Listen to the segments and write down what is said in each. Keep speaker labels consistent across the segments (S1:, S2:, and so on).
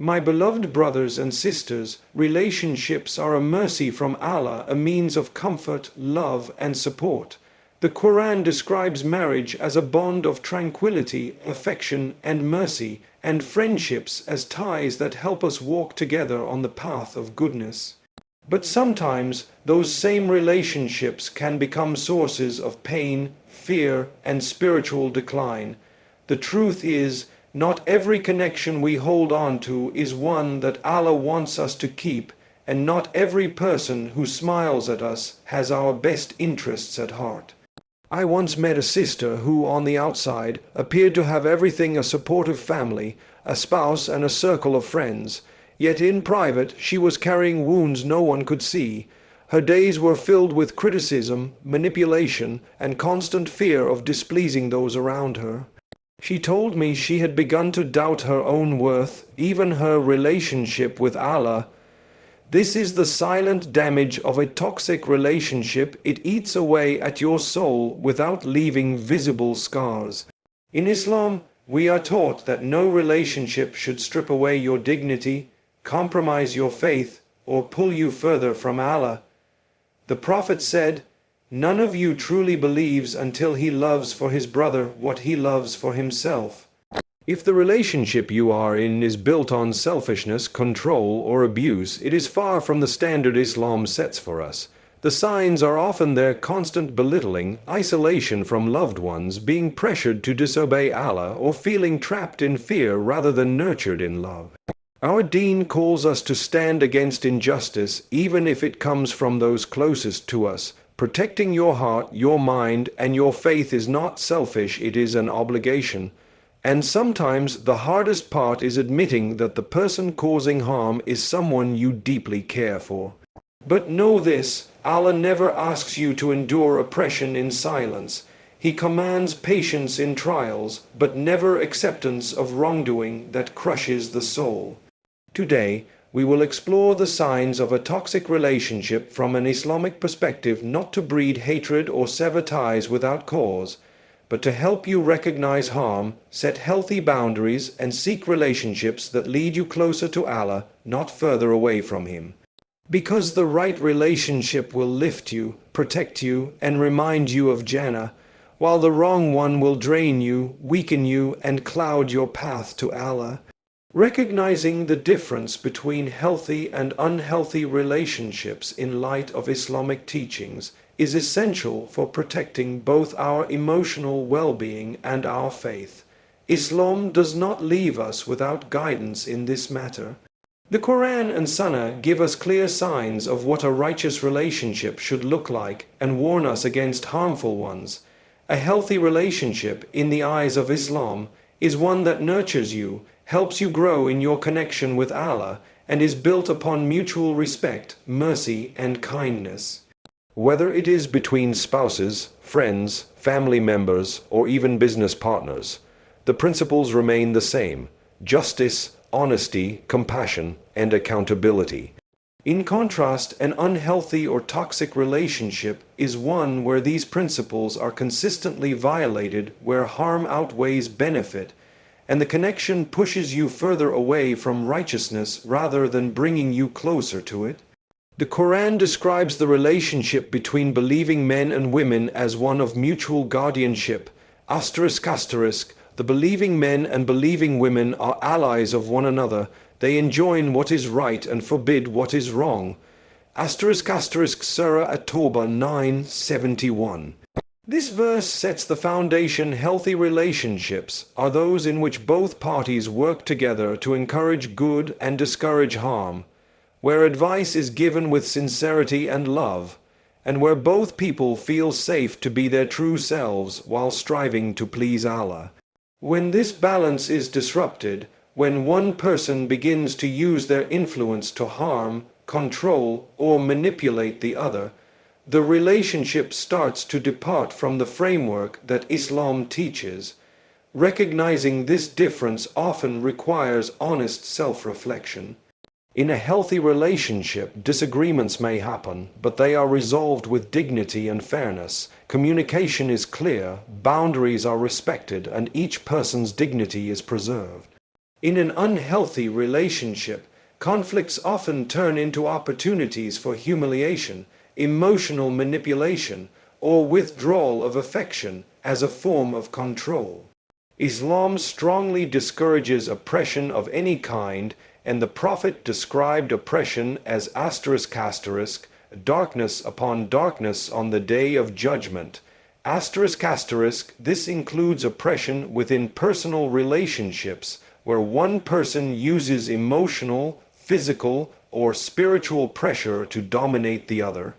S1: My beloved brothers and sisters, relationships are a mercy from Allah, a means of comfort, love, and support. The Quran describes marriage as a bond of tranquility, affection, and mercy, and friendships as ties that help us walk together on the path of goodness. But sometimes those same relationships can become sources of pain, fear, and spiritual decline. The truth is, not every connection we hold on to is one that Allah wants us to keep, and not every person who smiles at us has our best interests at heart. I once met a sister who, on the outside, appeared to have everything: a supportive family, a spouse, and a circle of friends. Yet in private she was carrying wounds no one could see. Her days were filled with criticism, manipulation, and constant fear of displeasing those around her. She told me she had begun to doubt her own worth, even her relationship with Allah. This is the silent damage of a toxic relationship. It eats away at your soul without leaving visible scars. In Islam, we are taught that no relationship should strip away your dignity, compromise your faith, or pull you further from Allah. The Prophet said, "None of you truly believes until he loves for his brother what he loves for himself." If the relationship you are in is built on selfishness, control, or abuse, it is far from the standard Islam sets for us. The signs are often their constant belittling, isolation from loved ones, being pressured to disobey Allah, or feeling trapped in fear rather than nurtured in love. Our Deen calls us to stand against injustice, even if it comes from those closest to us. Protecting your heart, your mind, and your faith is not selfish, it is an obligation. And sometimes the hardest part is admitting that the person causing harm is someone you deeply care for. But know this: Allah never asks you to endure oppression in silence. He commands patience in trials, but never acceptance of wrongdoing that crushes the soul. Today, we will explore the signs of a toxic relationship from an Islamic perspective, not to breed hatred or sever ties without cause, but to help you recognize harm, set healthy boundaries, and seek relationships that lead you closer to Allah, not further away from Him. Because the right relationship will lift you, protect you, and remind you of Jannah, while the wrong one will drain you, weaken you, and cloud your path to Allah. Recognizing the difference between healthy and unhealthy relationships in light of Islamic teachings is essential for protecting both our emotional well-being and our faith. Islam does not leave us without guidance in this matter. The Quran and Sunnah give us clear signs of what a righteous relationship should look like and warn us against harmful ones. A healthy relationship, in the eyes of Islam, is one that nurtures you, helps you grow in your connection with Allah, and is built upon mutual respect, mercy, and kindness. Whether it is between spouses, friends, family members, or even business partners, the principles remain the same: justice, honesty, compassion, and accountability. In contrast, an unhealthy or toxic relationship is one where these principles are consistently violated, where harm outweighs benefit, and the connection pushes you further away from righteousness rather than bringing you closer to it. The Quran describes the relationship between believing men and women as one of mutual guardianship. The believing men and believing women are allies of one another. They enjoin what is right and forbid what is wrong. Surah At-Tawbah 9:71. This verse sets the foundation. Healthy relationships are those in which both parties work together to encourage good and discourage harm, where advice is given with sincerity and love, and where both people feel safe to be their true selves while striving to please Allah. When this balance is disrupted, when one person begins to use their influence to harm, control, or manipulate the other, the relationship starts to depart from the framework that Islam teaches. Recognizing this difference often requires honest self-reflection. In a healthy relationship, disagreements may happen, but they are resolved with dignity and fairness. Communication is clear, boundaries are respected, and each person's dignity is preserved. In an unhealthy relationship, conflicts often turn into opportunities for humiliation, emotional manipulation, or withdrawal of affection as a form of control. Islam strongly discourages oppression of any kind, and the Prophet described oppression as **, darkness upon darkness on the day of judgment. This includes oppression within personal relationships, where one person uses emotional, physical, or spiritual pressure to dominate the other.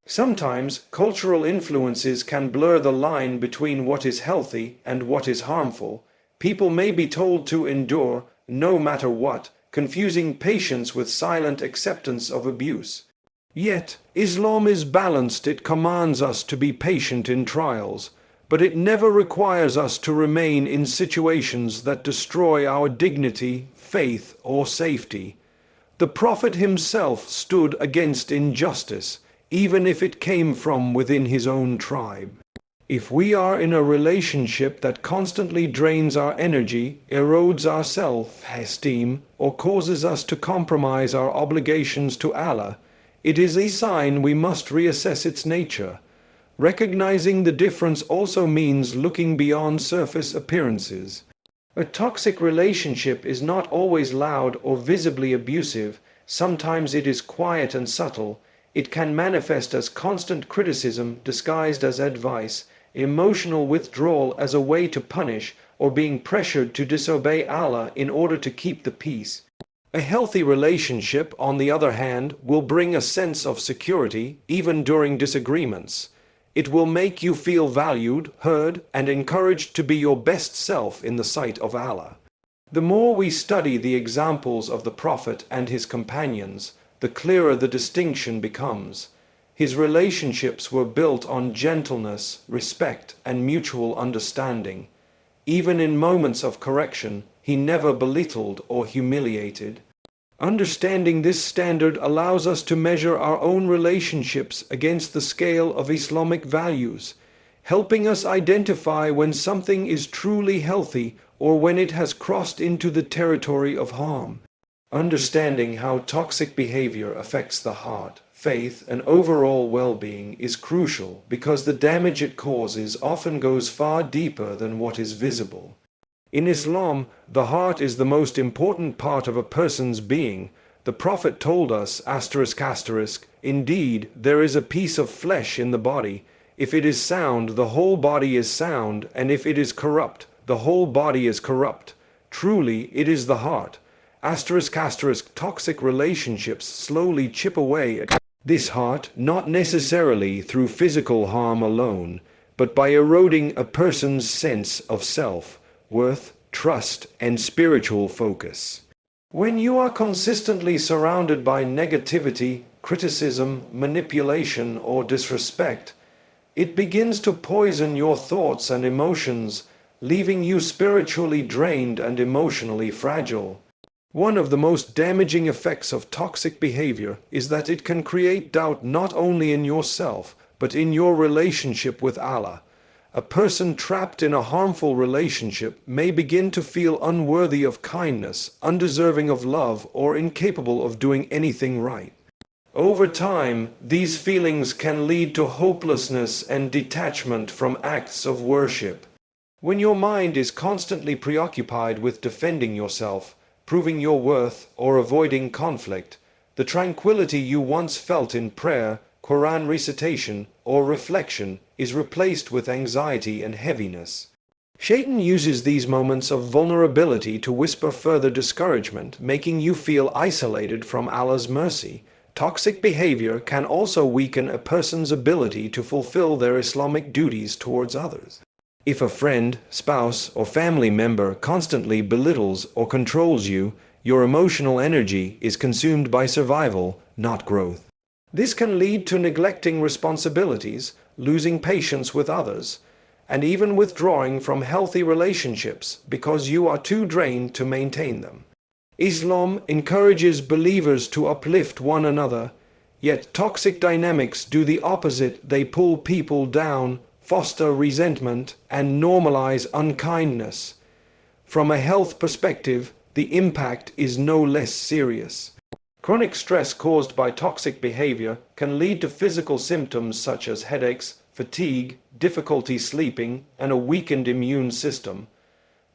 S1: Sometimes cultural influences can blur the line between what is healthy and what is harmful. People may be told to endure, no matter what, confusing patience with silent acceptance of abuse. Yet, Islam is balanced. It commands us to be patient in trials, but it never requires us to remain in situations that destroy our dignity, faith, or safety. The Prophet himself stood against injustice, even if it came from within his own tribe. If we are in a relationship that constantly drains our energy, erodes our self-esteem, or causes us to compromise our obligations to Allah, it is a sign we must reassess its nature. Recognizing the difference also means looking beyond surface appearances. A toxic relationship is not always loud or visibly abusive. Sometimes it is quiet and subtle. It can manifest as constant criticism disguised as advice, emotional withdrawal as a way to punish, or being pressured to disobey Allah in order to keep the peace. A healthy relationship, on the other hand, will bring a sense of security, even during disagreements. It will make you feel valued, heard, and encouraged to be your best self in the sight of Allah. The more we study the examples of the Prophet and his companions, the clearer the distinction becomes. His relationships were built on gentleness, respect, and mutual understanding. Even in moments of correction, he never belittled or humiliated. Understanding this standard allows us to measure our own relationships against the scale of Islamic values, helping us identify when something is truly healthy or when it has crossed into the territory of harm. Understanding how toxic behavior affects the heart, faith, and overall well-being is crucial because the damage it causes often goes far deeper than what is visible. In Islam, the heart is the most important part of a person's being. The Prophet told us, indeed, there is a piece of flesh in the body. If it is sound, the whole body is sound, and if it is corrupt, the whole body is corrupt. Truly, it is the heart. Toxic relationships slowly chip away at this heart, not necessarily through physical harm alone, but by eroding a person's sense of self, worth, trust, and spiritual focus. When you are consistently surrounded by negativity, criticism, manipulation, or disrespect, it begins to poison your thoughts and emotions, leaving you spiritually drained and emotionally fragile. One of the most damaging effects of toxic behavior is that it can create doubt not only in yourself, but in your relationship with Allah. A person trapped in a harmful relationship may begin to feel unworthy of kindness, undeserving of love, or incapable of doing anything right. Over time, these feelings can lead to hopelessness and detachment from acts of worship. When your mind is constantly preoccupied with defending yourself, proving your worth, or avoiding conflict, the tranquility you once felt in prayer, Quran recitation, or reflection is replaced with anxiety and heaviness. Shaitan uses these moments of vulnerability to whisper further discouragement, making you feel isolated from Allah's mercy. Toxic behavior can also weaken a person's ability to fulfill their Islamic duties towards others. If a friend, spouse, or family member constantly belittles or controls you, your emotional energy is consumed by survival, not growth. This can lead to neglecting responsibilities, losing patience with others, and even withdrawing from healthy relationships because you are too drained to maintain them. Islam encourages believers to uplift one another, yet toxic dynamics do the opposite. They pull people down, foster resentment, and normalize unkindness. From a health perspective, the impact is no less serious. Chronic stress caused by toxic behavior can lead to physical symptoms such as headaches, fatigue, difficulty sleeping, and a weakened immune system.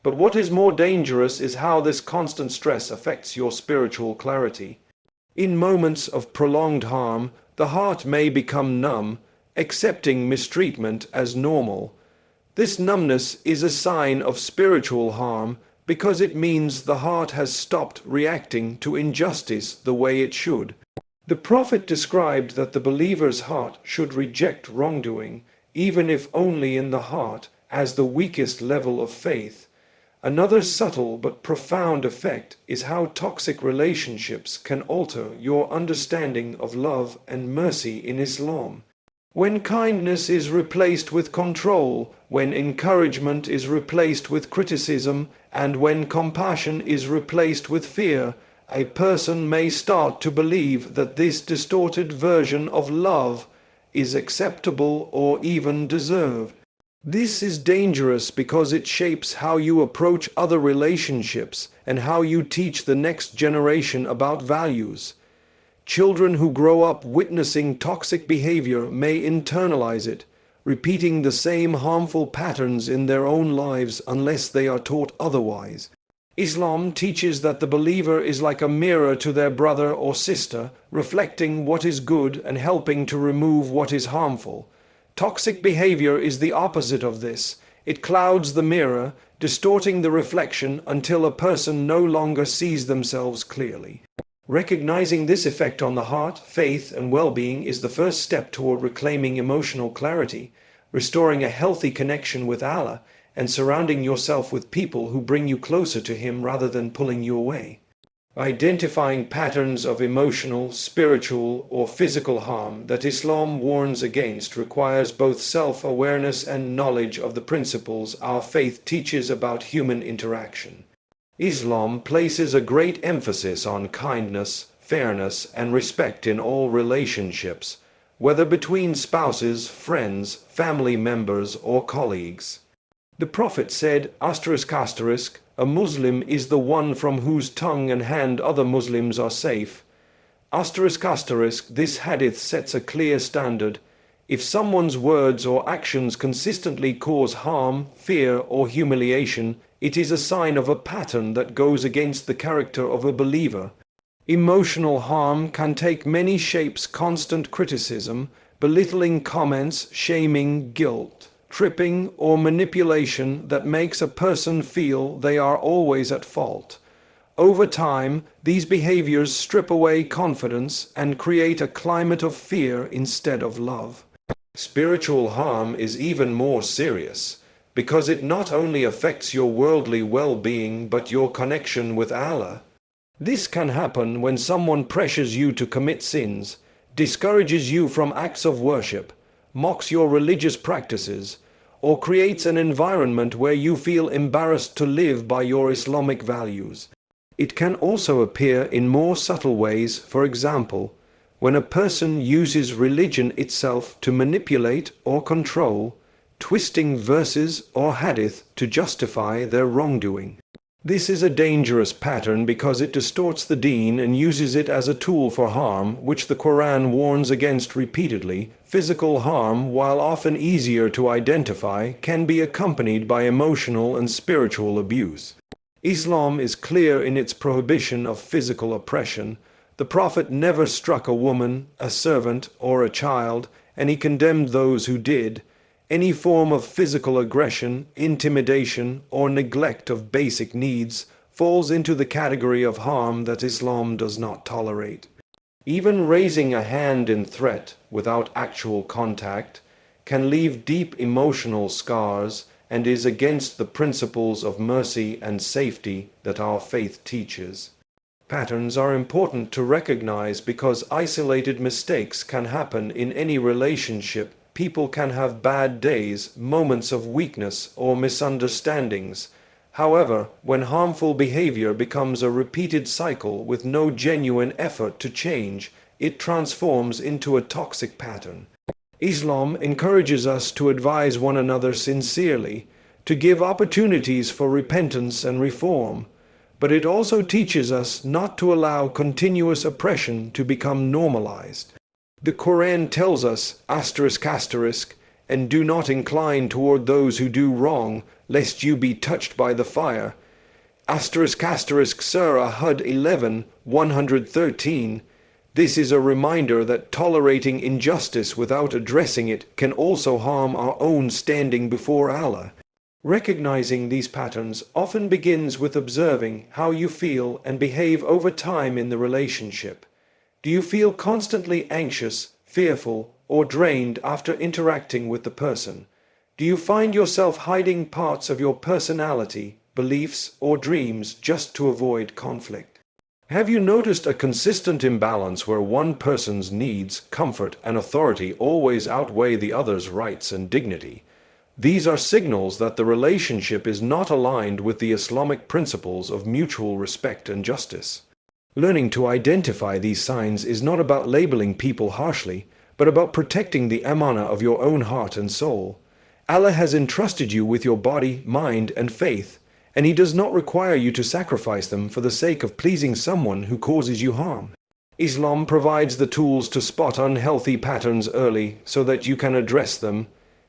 S1: But what is more dangerous is how this constant stress affects your spiritual clarity. In moments of prolonged harm, the heart may become numb, accepting mistreatment as normal. This numbness is a sign of spiritual harm because it means the heart has stopped reacting to injustice the way it should. The Prophet described that the believer's heart should reject wrongdoing, even if only in the heart, as the weakest level of faith. Another subtle but profound effect is how toxic relationships can alter your understanding of love and mercy in Islam. When kindness is replaced with control, when encouragement is replaced with criticism, and when compassion is replaced with fear, a person may start to believe that this distorted version of love is acceptable or even deserved. This is dangerous because it shapes how you approach other relationships and how you teach the next generation about values. Children who grow up witnessing toxic behavior may internalize it, repeating the same harmful patterns in their own lives unless they are taught otherwise. Islam teaches that the believer is like a mirror to their brother or sister, reflecting what is good and helping to remove what is harmful. Toxic behavior is the opposite of this. It clouds the mirror, distorting the reflection until a person no longer sees themselves clearly. Recognizing this effect on the heart, faith, and well-being is the first step toward reclaiming emotional clarity, restoring a healthy connection with Allah, and surrounding yourself with people who bring you closer to Him rather than pulling you away. Identifying patterns of emotional, spiritual, or physical harm that Islam warns against requires both self-awareness and knowledge of the principles our faith teaches about human interaction. Islam places a great emphasis on kindness, fairness, and respect in all relationships, whether between spouses, friends, family members, or colleagues. The Prophet said, **, a Muslim is the one from whose tongue and hand other Muslims are safe. **, this hadith sets a clear standard. If someone's words or actions consistently cause harm, fear, or humiliation, it is a sign of a pattern that goes against the character of a believer. Emotional harm can take many shapes: constant criticism, belittling comments, shaming, guilt, tripping, or manipulation that makes a person feel they are always at fault. Over time, these behaviors strip away confidence and create a climate of fear instead of love. Spiritual harm is even more serious, because it not only affects your worldly well-being but your connection with Allah. This can happen when someone pressures you to commit sins, discourages you from acts of worship, mocks your religious practices, or creates an environment where you feel embarrassed to live by your Islamic values. It can also appear in more subtle ways. For example, when a person uses religion itself to manipulate or control, twisting verses or hadith to justify their wrongdoing. This is a dangerous pattern because it distorts the deen and uses it as a tool for harm, which the Quran warns against repeatedly. Physical harm, while often easier to identify, can be accompanied by emotional and spiritual abuse. Islam is clear in its prohibition of physical oppression. The Prophet never struck a woman, a servant, or a child, and he condemned those who did. Any form of physical aggression, intimidation, or neglect of basic needs falls into the category of harm that Islam does not tolerate. Even raising a hand in threat without actual contact can leave deep emotional scars and is against the principles of mercy and safety that our faith teaches. Patterns are important to recognize because isolated mistakes can happen in any relationship. People can have bad days, moments of weakness, or misunderstandings. However, when harmful behavior becomes a repeated cycle with no genuine effort to change, it transforms into a toxic pattern. Islam encourages us to advise one another sincerely, to give opportunities for repentance and reform. but it also teaches us not to allow continuous oppression to become normalized. The Quran tells us, and do not incline toward those who do wrong, lest you be touched by the fire. Surah Hud 11, 113. This is a reminder that tolerating injustice without addressing it can also harm our own standing before Allah. Recognizing these patterns often begins with observing how you feel and behave over time in the relationship. Do you feel constantly anxious, fearful, or drained after interacting with the person? Do you find yourself hiding parts of your personality, beliefs, or dreams just to avoid conflict? Have you noticed a consistent imbalance where one person's needs, comfort, and authority always outweigh the other's rights and dignity? These are signals that the relationship is not aligned with the Islamic principles of mutual respect and justice. Learning to identify these signs is not about labeling people harshly, but about protecting the amana of your own heart and soul. Allah has entrusted you with your body, mind, and faith, and He does not require you to sacrifice them for the sake of pleasing someone who causes you harm. Islam provides the tools to spot unhealthy patterns early so that you can address them,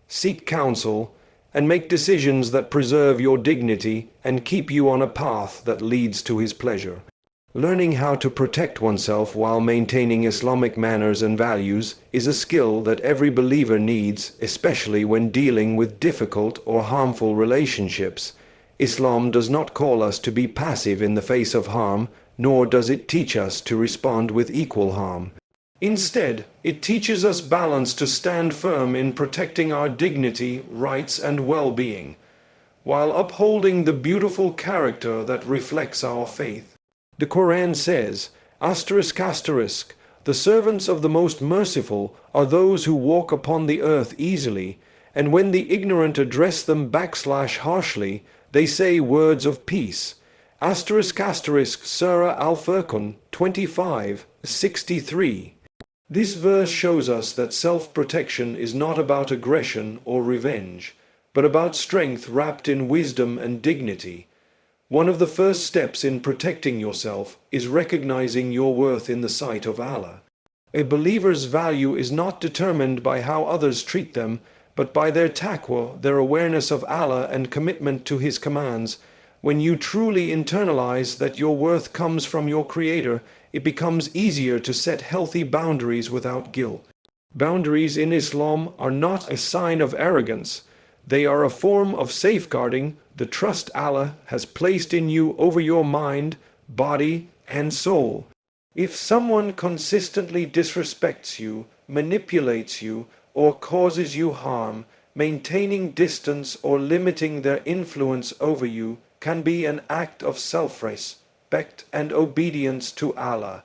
S1: seek counsel, and make decisions that preserve your dignity and keep you on a path that leads to His pleasure. Learning how to protect oneself while maintaining Islamic manners and values is a skill that every believer needs, especially when dealing with difficult or harmful relationships. Islam does not call us to be passive in the face of harm, nor does it teach us to respond with equal harm. Instead, it teaches us balance to stand firm in protecting our dignity, rights, and well-being, while upholding the beautiful character that reflects our faith. The Quran says, the servants of the Most Merciful are those who walk upon the earth easily, and when the ignorant address them harshly, they say words of peace. Surah Al-Furqan 25:63. This verse shows us that self-protection is not about aggression or revenge, but about strength wrapped in wisdom and dignity. One of the first steps in protecting yourself is recognizing your worth in the sight of Allah. A believer's value is not determined by how others treat them, but by their taqwa, their awareness of Allah and commitment to His commands. When you truly internalize that your worth comes from your Creator, it becomes easier to set healthy boundaries without guilt. Boundaries in Islam are not a sign of arrogance. They are a form of safeguarding the trust Allah has placed in you over your mind, body, and soul. If someone consistently disrespects you, manipulates you, or causes you harm, maintaining distance or limiting their influence over you can be an act of self-respect and obedience to Allah.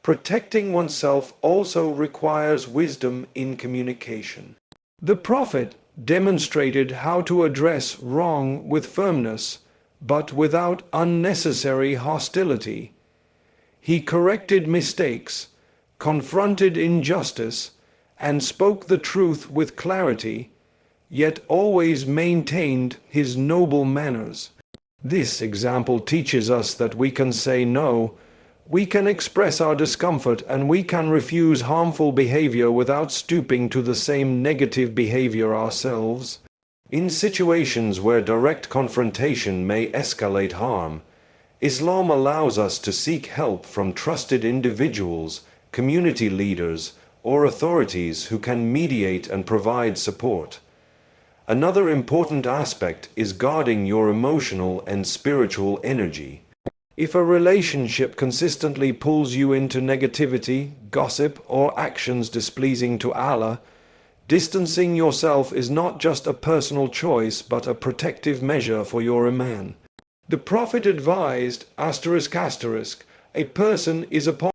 S1: Protecting oneself also requires wisdom in communication. The Prophet demonstrated how to address wrong with firmness, but without unnecessary hostility. He corrected mistakes, confronted injustice, and spoke the truth with clarity, yet always maintained his noble manners. This example teaches us that we can say no, we can express our discomfort, and we can refuse harmful behavior without stooping to the same negative behavior ourselves. In situations where direct confrontation may escalate harm, Islam allows us to seek help from trusted individuals, community leaders, or authorities who can mediate and provide support. Another important aspect is guarding your emotional and spiritual energy. If a relationship consistently pulls you into negativity, gossip, or actions displeasing to Allah, distancing yourself is not just a personal choice but a protective measure for your iman. The Prophet advised, **, a person is upon